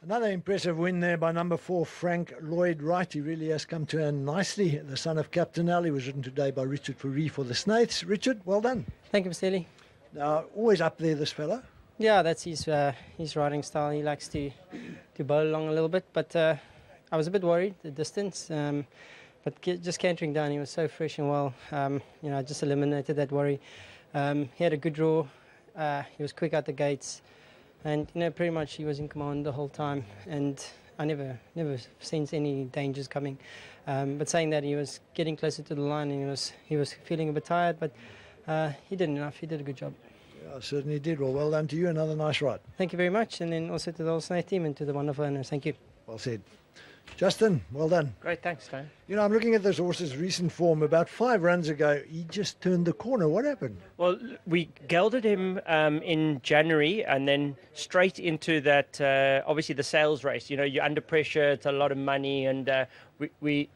Another impressive win there by number 4, Frank Lloyd Wright. He really has come to earn nicely. The son of Captain Ali was written today by Richard Fourie for the Snaiths. Richard, well done. Thank you, Mr. Lee. Now, always up there, this fella. Yeah, that's his riding style. He likes to bowl along a little bit, but I was a bit worried, the distance. But just cantering down, he was so fresh and well. I just eliminated that worry. He had a good draw. He was quick out the gates. And, pretty much he was in command the whole time. And I never sensed any dangers coming. But saying that, he was getting closer to the line and he was feeling a bit tired, but he did enough. He did a good job. Yeah, certainly did. Well done to you. Another nice ride. Thank you very much. And then also to the whole Snaith team and to the wonderful owners. Thank you. Well said. Justin, well done. Great, thanks, Stan. I'm looking at this horse's recent form. About 5 runs ago, he just turned the corner. What happened? Well, we gelded him in January and then straight into that, obviously the sales race. You're under pressure, it's a lot of money, and he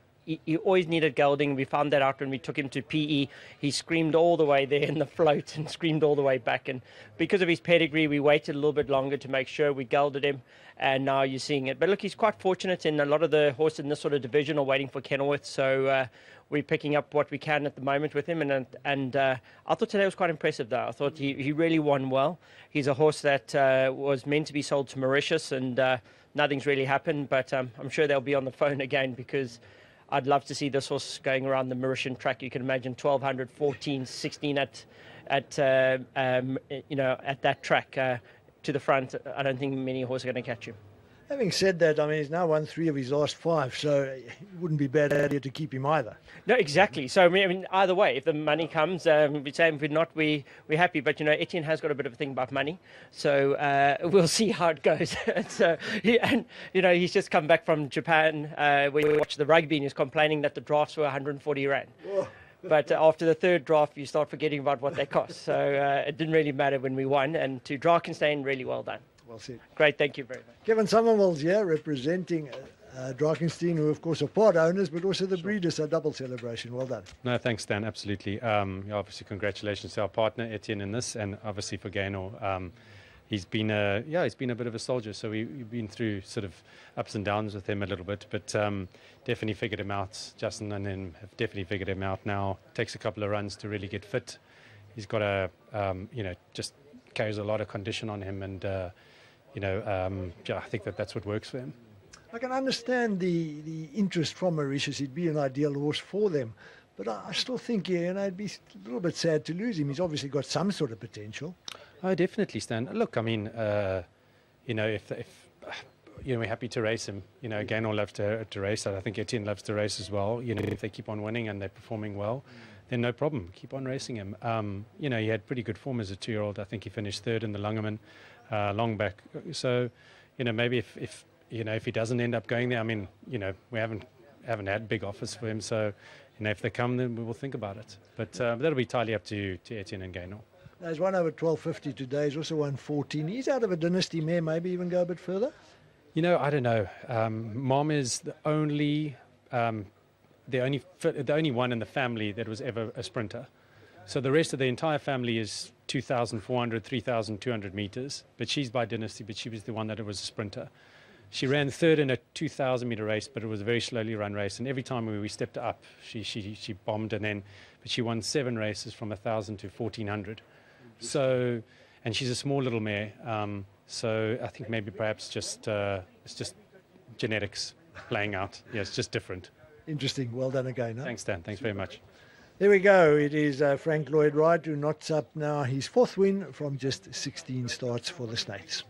always needed gelding. We found that out when we took him to PE. He screamed all the way there in the float and screamed all the way back. And because of his pedigree, we waited a little bit longer to make sure we gelded him. And now you're seeing it. But look, he's quite fortunate, in a lot of the horses in this sort of division are waiting for Kenilworth. So we're picking up what we can at the moment with him. And I thought today was quite impressive, though. I thought he really won well. He's a horse that was meant to be sold to Mauritius, and nothing's really happened. But I'm sure they'll be on the phone again, because I'd love to see this horse going around the Mauritian track. You can imagine 1200, 14, 16 at that track to the front. I don't think many horses are going to catch him. Having said that, he's now won 3 of his last 5, so it wouldn't be a bad idea to keep him either. No, exactly. So, either way, if the money comes, we say if we're not, we're happy. But, Etienne has got a bit of a thing about money. So, we'll see how it goes. He's just come back from Japan, where we watched the rugby, and he's complaining that the drafts were 140 Rand. Oh. But after the 3rd draft, you start forgetting about what they cost. So, it didn't really matter when we won. And to Drakenstein, really well done. Well said. Great, thank you very much. Kevin Summerville's here representing Drakenstein, who of course are part owners, but also the breeders. A double celebration. Well done. No, thanks, Dan. Absolutely. Obviously, congratulations to our partner Etienne in this, and obviously for Gaynor. He's been a bit of a soldier. So we've been through sort of ups and downs with him a little bit, but definitely figured him out. Justin and him have definitely figured him out now. Takes a couple of runs to really get fit. He's got just carries a lot of condition on him, and I think that's what works for him. I can understand the interest from Mauritius. He'd be an ideal horse for them. But I still think, it'd be a little bit sad to lose him. He's obviously got some sort of potential. Oh, definitely, Stan. Look, if we're happy to race him. Gaynor loves to race. I think Etienne loves to race as well. If they keep on winning and they're performing well, then no problem. Keep on racing him. He had pretty good form as a 2-year-old. I think he finished 3rd in the Lungerman. Long back, so maybe if he doesn't end up going there, we haven't had big offers for him, so if they come, then we will think about it. But that'll be entirely up to Etienne and Gaynor. He's won over 1250 today. He's also won 14. He's out of a dynasty mare. Maybe even go a bit further. I don't know. Mom is the only one in the family that was ever a sprinter. So the rest of the entire family is 2,400, 3,200 meters. But she's by dynasty, but she was the one that was a sprinter. She ran 3rd in a 2,000 meter race, but it was a very slowly run race. And every time we stepped up, she bombed. But she won 7 races from 1,000 to 1,400. So, and she's a small little mare. So I think maybe perhaps it's just genetics playing out. Yeah, it's just different. Interesting. Well done again. Huh? Thanks, Dan. Thanks very much. There we go. It is Frank Lloyd Wright who knots up now his 4th win from just 16 starts for the Snaiths.